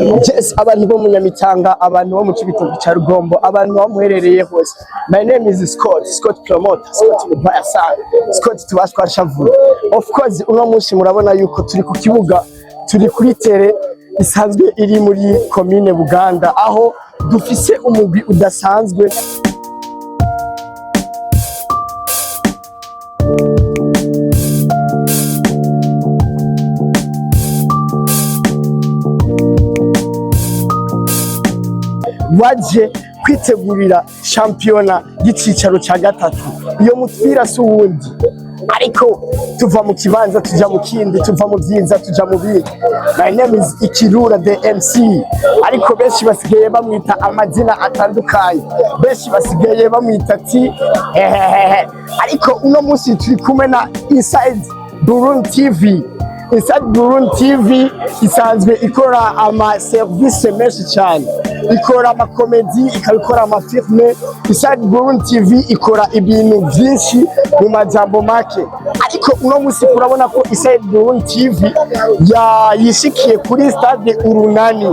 Yes, abantu bo mu Nyamitanga, abantu bo mu Cibitoke ca Rugombo, abantu bamuherereye hose. My name is Scott Promoter, Scott Bayasana, Scott Tubashwa Shavu. Of course, uno munsi murabona yuko turi ku kibuga, turi kuri tere isanzwe iri muri commune Buganda, aho dufise umugwi udasanzwe. Waje kwitegurira shampiyona y'icicaro ca gatatu. Iyo mutwira si uwundi, ariko tuva mu kibanza tuja mu kindi, tuva mu vyiza tuja mu bindi. My name is Ikirura the MC, ariko benshi basigaye bamwita amazina atandukanye, benshi basigaye bamwita ati ariko uno munsi turi kumwe na Inside Burundi TV. Inside Burundi TV isanzwe ikora ama service menshi cyane, ikora ama comedy, ikabikora ama filme. Inside Burundi TV ikora ibintu byinshi mu majambo make, ariko uno munsi kurabona ko Inside Burundi TV yishikiye kuri stade Urunani.